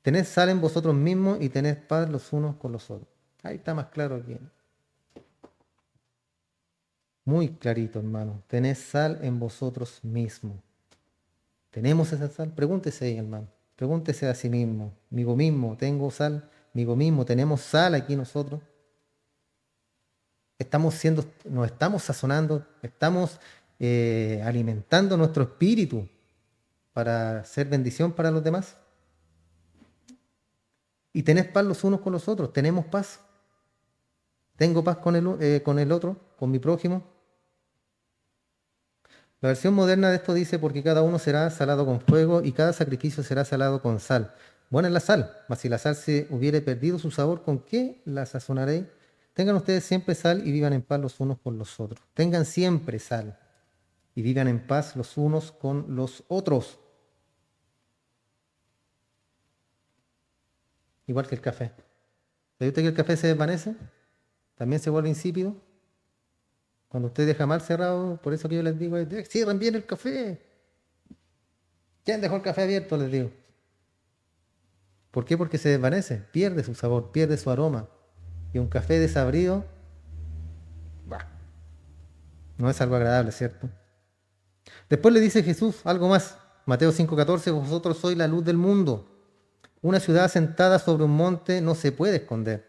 Tened sal en vosotros mismos y tened paz los unos con los otros. Ahí está más claro aquí. Muy clarito, hermano. Tened sal en vosotros mismos. ¿Tenemos esa sal? Pregúntese ahí, hermano. Pregúntese a sí mismo. Migo mismo, ¿tengo sal? Migo mismo, ¿tenemos sal aquí nosotros? Nos estamos sazonando, estamos alimentando nuestro espíritu para ser bendición para los demás. Y tened paz los unos con los otros. Tenemos paz. Tengo paz con el otro, con mi prójimo. La versión moderna de esto dice, porque cada uno será salado con fuego y cada sacrificio será salado con sal. Buena es la sal, mas si la sal se hubiere perdido su sabor, ¿con qué la sazonaréis? Tengan ustedes siempre sal y vivan en paz los unos con los otros. Tengan siempre sal y vivan en paz los unos con los otros. Igual que el café. ¿Sabe usted que el café se desvanece? También se vuelve insípido. Cuando usted deja mal cerrado, por eso que yo les digo, cierren bien el café. ¿Quién dejó el café abierto? Les digo. ¿Por qué? Porque se desvanece, pierde su sabor, pierde su aroma. Y un café desabrido, bah, no es algo agradable, ¿cierto? Después le dice Jesús algo más. Mateo 5:14, vosotros sois la luz del mundo. Una ciudad asentada sobre un monte no se puede esconder.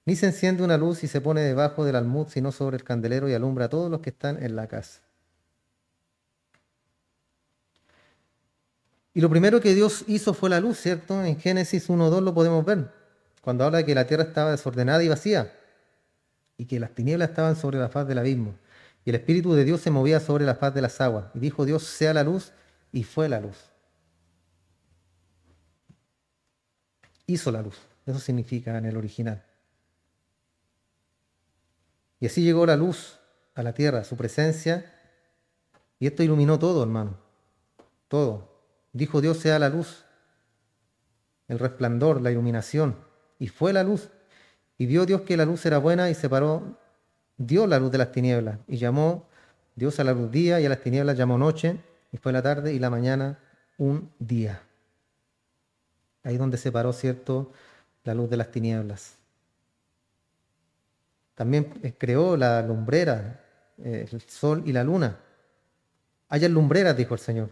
Ni se enciende una luz y se pone debajo del almud, sino sobre el candelero y alumbra a todos los que están en la casa. Y lo primero que Dios hizo fue la luz, ¿cierto? En Génesis 1:2 lo podemos ver. Cuando habla de que la tierra estaba desordenada y vacía y que las tinieblas estaban sobre la faz del abismo. Y el Espíritu de Dios se movía sobre la faz de las aguas. Y dijo Dios, sea la luz, y fue la luz. Hizo la luz. Eso significa en el original. Y así llegó la luz a la tierra, su presencia, y esto iluminó todo, hermano. Todo. Dijo Dios, sea la luz, el resplandor, la iluminación. Y fue la luz. Y vio Dios que la luz era buena y separó, dio la luz de las tinieblas. Y llamó Dios a la luz día y a las tinieblas llamó noche. Y fue la tarde y la mañana un día. Ahí donde separó, ¿cierto?, la luz de las tinieblas. también creó la lumbrera, el sol y la luna. Hayan lumbreras, dijo el Señor,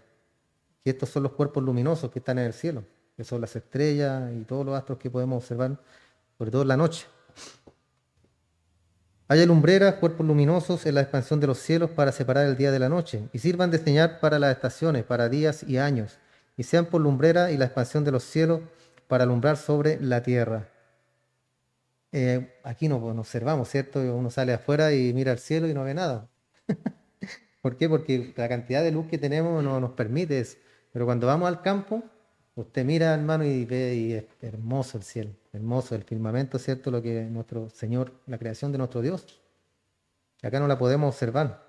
y estos son los cuerpos luminosos que están en el cielo, que son las estrellas y todos los astros que podemos observar, sobre todo en la noche. Haya lumbreras, cuerpos luminosos en la expansión de los cielos para separar el día de la noche, y sirvan de señal para las estaciones, para días y años, y sean por lumbrera y la expansión de los cielos para alumbrar sobre la tierra. Aquí no, pues, no observamos, ¿cierto? Uno sale afuera y mira al cielo y no ve nada. ¿Por qué? Porque la cantidad de luz que tenemos no nos permite eso. Pero cuando vamos al campo, usted mira, hermano, y ve y es hermoso el cielo, hermoso el firmamento, ¿cierto? Lo que nuestro Señor, la creación de nuestro Dios. Acá no la podemos observar.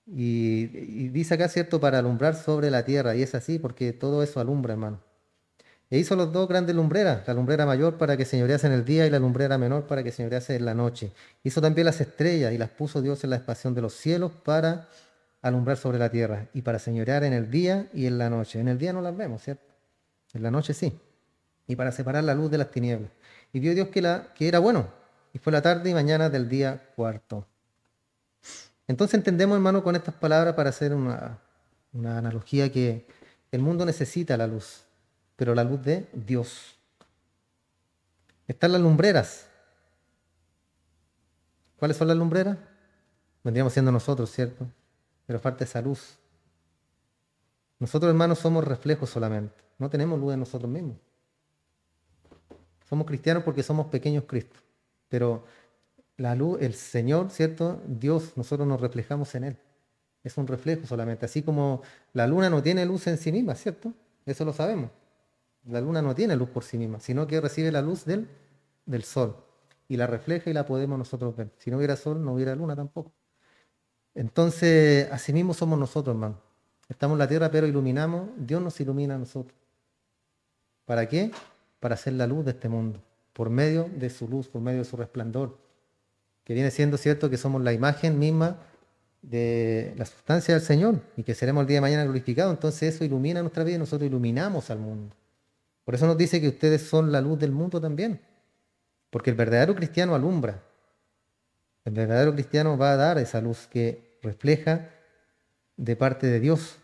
Y dice acá, ¿cierto? Para alumbrar sobre la tierra. Y es así porque todo eso alumbra, hermano. E hizo los dos grandes lumbreras, la lumbrera mayor para que señorease en el día y la lumbrera menor para que señorease en la noche. Hizo también las estrellas y las puso Dios en la expansión de los cielos para alumbrar sobre la tierra y para señorear en el día y en la noche. En el día no las vemos, ¿cierto? En la noche sí. Y para separar la luz de las tinieblas. Y vio Dios que era bueno. Y fue la tarde y mañana del día cuarto. Entonces entendemos, hermano, con estas palabras para hacer una analogía que el mundo necesita la luz, pero la luz de Dios. Están las lumbreras. ¿Cuáles son las lumbreras? Vendríamos siendo nosotros, ¿cierto? Pero falta esa luz. Nosotros, hermanos, somos reflejos solamente. No tenemos luz en nosotros mismos. Somos cristianos porque somos pequeños Cristos. Pero la luz, el Señor, ¿cierto? Dios, nosotros nos reflejamos en Él. Es un reflejo solamente. Así como la luna no tiene luz en sí misma, ¿cierto? Eso lo sabemos. La luna no tiene luz por sí misma, sino que recibe la luz del sol. Y la refleja y la podemos nosotros ver. Si no hubiera sol, no hubiera luna tampoco. Entonces, así mismo somos nosotros, hermano. Estamos en la tierra, pero iluminamos. Dios nos ilumina a nosotros. ¿Para qué? Para hacer la luz de este mundo. Por medio de su luz, por medio de su resplandor. Que viene siendo cierto que somos la imagen misma de la sustancia del Señor y que seremos el día de mañana glorificados. Entonces eso ilumina nuestra vida y nosotros iluminamos al mundo. Por eso nos dice que ustedes son la luz del mundo también. Porque el verdadero cristiano alumbra. El verdadero cristiano va a dar esa luz que refleja de parte de Dios.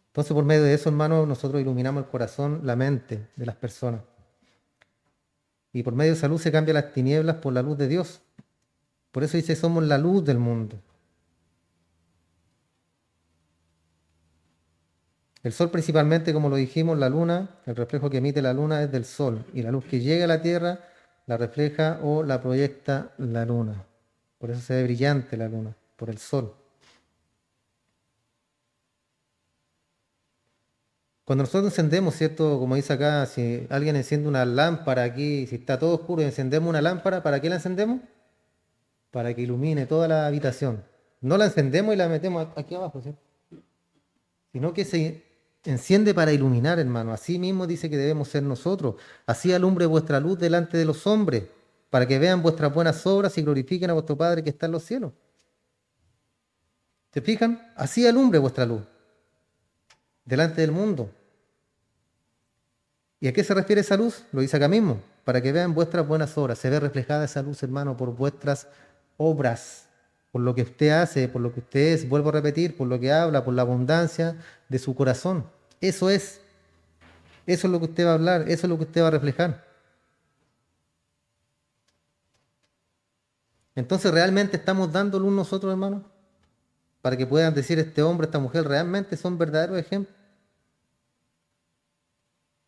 Entonces, por medio de eso, hermanos, nosotros iluminamos el corazón, la mente de las personas. Y por medio de esa luz se cambian las tinieblas por la luz de Dios. Por eso dice, somos la luz del mundo. El sol principalmente, como lo dijimos, la luna, el reflejo que emite la luna es del sol. Y la luz que llega a la tierra la refleja o la proyecta la luna. Por eso se ve brillante la luna, por el sol. Cuando nosotros encendemos, ¿cierto? Como dice acá, si alguien enciende una lámpara aquí, si está todo oscuro y encendemos una lámpara, ¿para qué la encendemos? Para que ilumine toda la habitación. No la encendemos y la metemos aquí abajo, ¿cierto? Sino que se enciende para iluminar, hermano. Así mismo dice que debemos ser nosotros. Así alumbre vuestra luz delante de los hombres, para que vean vuestras buenas obras y glorifiquen a vuestro Padre que está en los cielos. ¿Se fijan? Así alumbre vuestra luz delante del mundo. ¿Y a qué se refiere esa luz? Lo dice acá mismo, para que vean vuestras buenas obras. Se ve reflejada esa luz, hermano, por vuestras obras, por lo que usted hace, por lo que usted es, vuelvo a repetir, por lo que habla, por la abundancia de su corazón. Eso es lo que usted va a hablar, eso es lo que usted va a reflejar. Entonces, ¿realmente estamos dando luz nosotros, hermano? Para que puedan decir, este hombre, esta mujer, realmente son verdaderos ejemplos.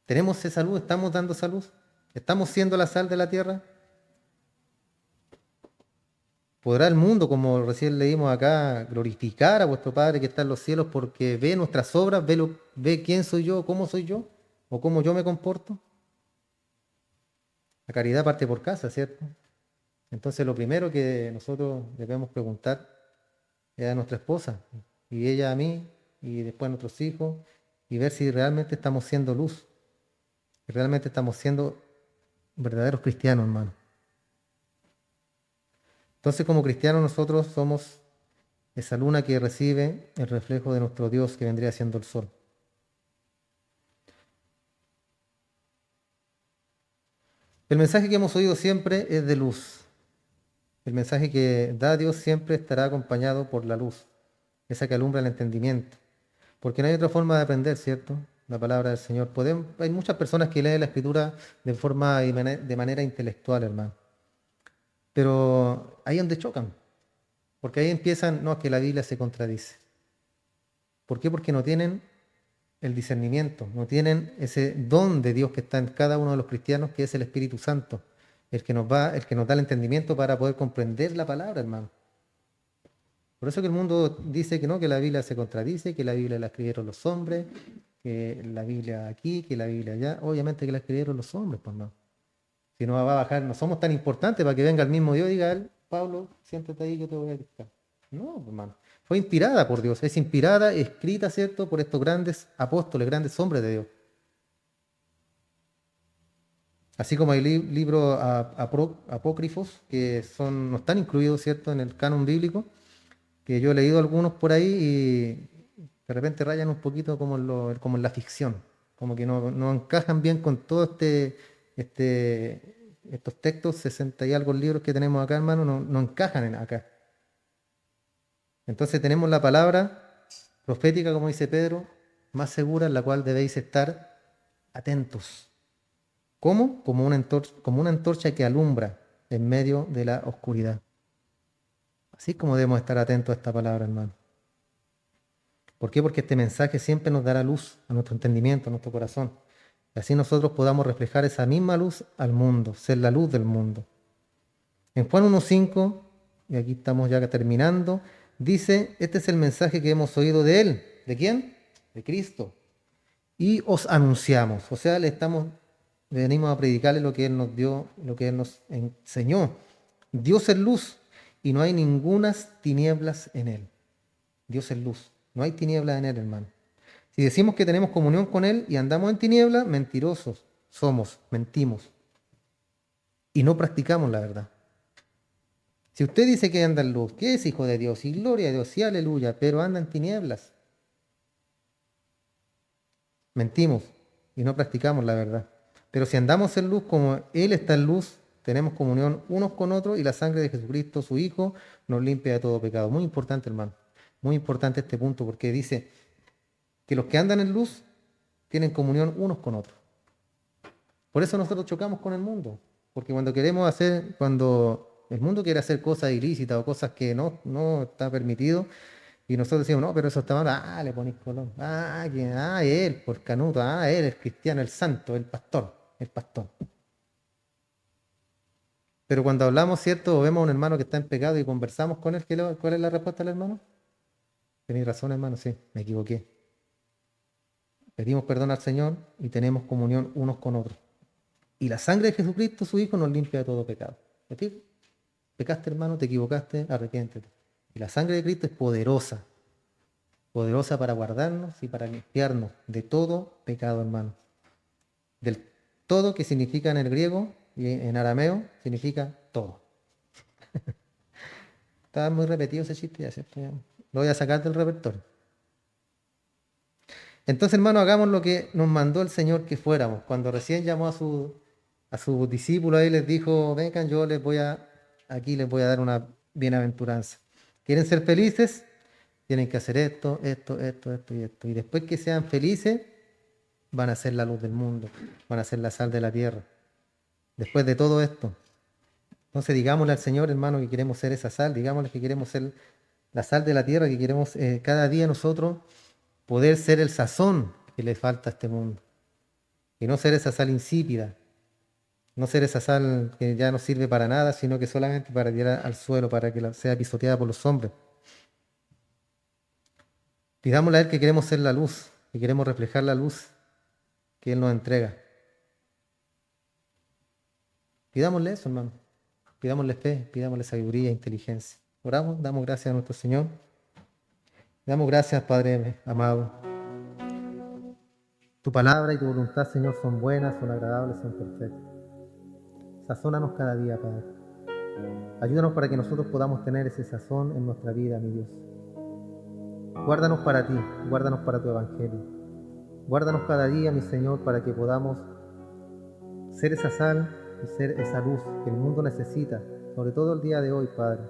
¿Tenemos esa luz? ¿Estamos dando esa luz? ¿Estamos siendo la sal de la tierra? ¿Podrá el mundo, como recién leímos acá, glorificar a vuestro Padre que está en los cielos porque ve nuestras obras, ve quién soy yo, cómo soy yo, o cómo yo me comporto? La caridad parte por casa, ¿cierto? Entonces lo primero que nosotros debemos preguntar es a nuestra esposa, y ella a mí, y después a nuestros hijos, y ver si realmente estamos siendo luz, si realmente estamos siendo verdaderos cristianos, hermano. Entonces como cristianos nosotros somos esa luna que recibe el reflejo de nuestro Dios que vendría siendo el sol. El mensaje que hemos oído siempre es de luz. El mensaje que da Dios siempre estará acompañado por la luz, esa que alumbra el entendimiento. Porque no hay otra forma de aprender, ¿cierto? La palabra del Señor. Hay muchas personas que leen la Escritura de forma y de manera intelectual, hermano. Pero ahí es donde chocan. Porque ahí empiezan, no, que la Biblia se contradice. ¿Por qué? Porque no tienen el discernimiento, no tienen ese don de Dios que está en cada uno de los cristianos, que es el Espíritu Santo, el que nos da el entendimiento para poder comprender la palabra, hermano. Por eso que el mundo dice que no, que la Biblia se contradice, que la Biblia la escribieron los hombres, que la Biblia aquí, que la Biblia allá. Obviamente que la escribieron los hombres, pues no. Si no va a bajar, no somos tan importantes para que venga el mismo Dios y diga, Pablo, siéntate ahí, yo te voy a dictar. No, hermano. Fue inspirada por Dios, es inspirada, escrita, ¿cierto?, por estos grandes apóstoles, grandes hombres de Dios. Así como hay libros apócrifos que no están incluidos, ¿cierto?, en el canon bíblico, que yo he leído algunos por ahí y de repente rayan un poquito como en la ficción, como que no encajan bien con todo estos textos, 60 y algo libros que tenemos acá, hermano, no encajan acá. Entonces tenemos la palabra profética, como dice Pedro, más segura, en la cual debéis estar atentos. ¿Cómo? Como una antorcha que alumbra en medio de la oscuridad. Así es como debemos estar atentos a esta palabra, hermano. ¿Por qué? Porque este mensaje siempre nos dará luz a nuestro entendimiento, a nuestro corazón. Y así nosotros podamos reflejar esa misma luz al mundo, ser la luz del mundo. En Juan 1.5, y aquí estamos ya terminando, dice, este es el mensaje que hemos oído de él. ¿De quién? De Cristo. Y os anunciamos, o sea, venimos a predicarle lo que él nos dio, lo que él nos enseñó. Dios es luz y no hay ningunas tinieblas en él. Dios es luz, no hay tinieblas en él, hermano. Si decimos que tenemos comunión con él y andamos en tinieblas, mentirosos somos, mentimos y no practicamos la verdad. Si usted dice que anda en luz, que es hijo de Dios y gloria a Dios y aleluya, pero anda en tinieblas, mentimos y no practicamos la verdad. Pero si andamos en luz como Él está en luz, tenemos comunión unos con otros y la sangre de Jesucristo, su Hijo, nos limpia de todo pecado. Muy importante, hermano. Muy importante este punto porque dice que los que andan en luz tienen comunión unos con otros. Por eso nosotros chocamos con el mundo. Porque cuando el mundo quiere hacer cosas ilícitas o cosas que no está permitido, y nosotros decimos, no, pero eso está mal, le ponéis color, él, por canuto, él, el cristiano, el santo, el pastor. Pero cuando hablamos, ¿cierto? O vemos a un hermano que está en pecado y conversamos con él, ¿cuál es la respuesta del hermano? Tenéis razón, hermano, sí, me equivoqué. Pedimos perdón al Señor y tenemos comunión unos con otros. Y la sangre de Jesucristo, su Hijo, nos limpia de todo pecado. Es decir, pecaste, hermano, te equivocaste, arrepiéntete. Y la sangre de Cristo es poderosa, poderosa para guardarnos y para limpiarnos de todo pecado, hermano. Del todo, que significa en el griego y en arameo, significa todo. Estaba muy repetido ese chiste ya, ¿cierto? Ya lo voy a sacar del repertorio. Entonces, hermano, hagamos lo que nos mandó el Señor que fuéramos. Cuando recién llamó a sus discípulos, ahí les dijo, vengan, aquí les voy a dar una bienaventuranza. ¿Quieren ser felices? Tienen que hacer esto y esto. Y después que sean felices, van a ser la luz del mundo, van a ser la sal de la tierra. Después de todo esto. Entonces digámosle al Señor, hermano, que queremos ser esa sal, digámosle que queremos ser la sal de la tierra, que queremos cada día nosotros poder ser el sazón que le falta a este mundo. Y no ser esa sal insípida, no ser esa sal que ya no sirve para nada, sino que solamente para tirar al suelo, para que sea pisoteada por los hombres. Pidámosle a Él que queremos ser la luz, que queremos reflejar la luz que Él nos entrega. Pidámosle eso, hermano. Pidámosle fe, pidámosle sabiduría e inteligencia. Oramos, damos gracias a nuestro Señor. Damos gracias, Padre amado. Tu palabra y tu voluntad, Señor, son buenas, son agradables, son perfectas. Sazónanos cada día, Padre. Ayúdanos para que nosotros podamos tener ese sazón en nuestra vida, mi Dios. Guárdanos para ti, guárdanos para tu evangelio. Guárdanos cada día, mi Señor, para que podamos ser esa sal y ser esa luz que el mundo necesita, sobre todo el día de hoy, Padre,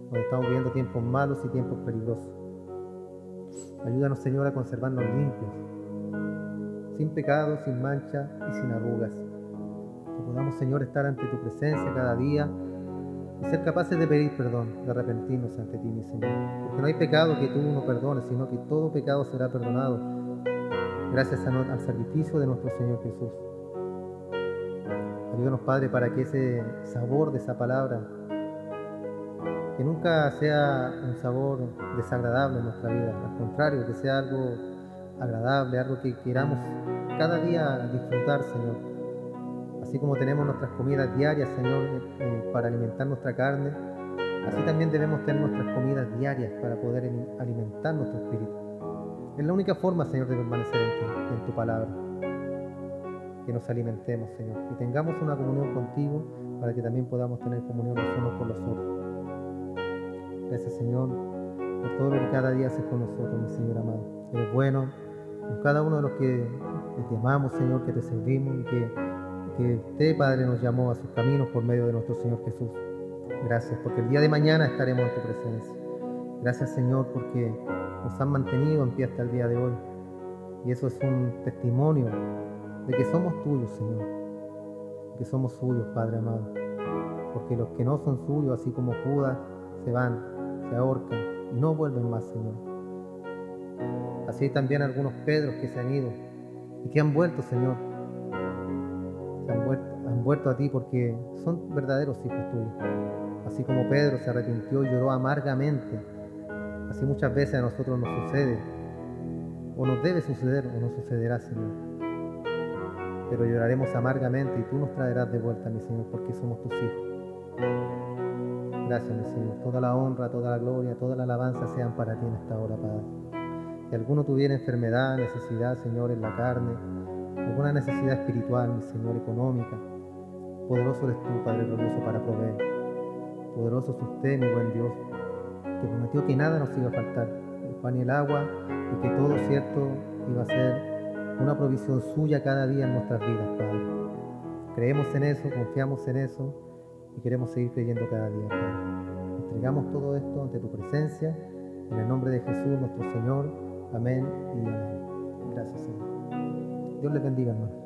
donde estamos viviendo tiempos malos y tiempos peligrosos. Ayúdanos, Señor, a conservarnos limpios, sin pecado, sin mancha y sin arrugas. Que podamos, Señor, estar ante tu presencia cada día y ser capaces de pedir perdón, de arrepentirnos ante ti, mi Señor. Porque no hay pecado que tú no perdones, sino que todo pecado será perdonado gracias al sacrificio de nuestro Señor Jesús. Ayúdanos, Padre, para que ese sabor de esa palabra, que nunca sea un sabor desagradable en nuestra vida, al contrario, que sea algo agradable, algo que queramos cada día disfrutar, Señor. Así como tenemos nuestras comidas diarias, Señor, para alimentar nuestra carne, así también debemos tener nuestras comidas diarias para poder alimentar nuestro espíritu. Es la única forma, Señor, de permanecer en ti, en tu palabra. Que nos alimentemos, Señor, y tengamos una comunión contigo para que también podamos tener comunión los unos con los otros. Gracias, Señor, por todo lo que cada día haces con nosotros, mi Señor amado. Eres bueno con cada uno de los que te amamos, Señor, que te servimos y que usted, Padre, nos llamó a sus caminos por medio de nuestro Señor Jesús. Gracias, porque el día de mañana estaremos en tu presencia. Gracias, Señor, porque nos han mantenido en pie hasta el día de hoy. Y eso es un testimonio de que somos tuyos, Señor, que somos suyos, Padre amado. Porque los que no son suyos, así como Judas, se van, se ahorcan y no vuelven más, Señor. Así hay también algunos Pedros que se han ido y que han vuelto, Señor. Han vuelto a ti porque son verdaderos hijos tuyos. Así como Pedro se arrepintió y lloró amargamente, así muchas veces a nosotros nos sucede, o nos debe suceder, o nos sucederá, Señor. Pero lloraremos amargamente y tú nos traerás de vuelta, mi Señor, porque somos tus hijos. Gracias, mi Señor. Toda la honra, toda la gloria, toda la alabanza sean para ti en esta hora, Padre. Si alguno tuviera enfermedad, necesidad, Señor, en la carne, alguna necesidad espiritual, mi Señor, económica, poderoso eres tú, Padre glorioso, para proveer. Poderoso es usted, mi buen Dios, que prometió que nada nos iba a faltar, el pan y el agua, y que todo, cierto, iba a ser una provisión suya cada día en nuestras vidas, Padre. Creemos en eso, confiamos en eso y queremos seguir creyendo cada día, Padre. Entregamos todo esto ante tu presencia, en el nombre de Jesús, nuestro Señor. Amén y amén. Gracias, Señor. Dios les bendiga, hermano.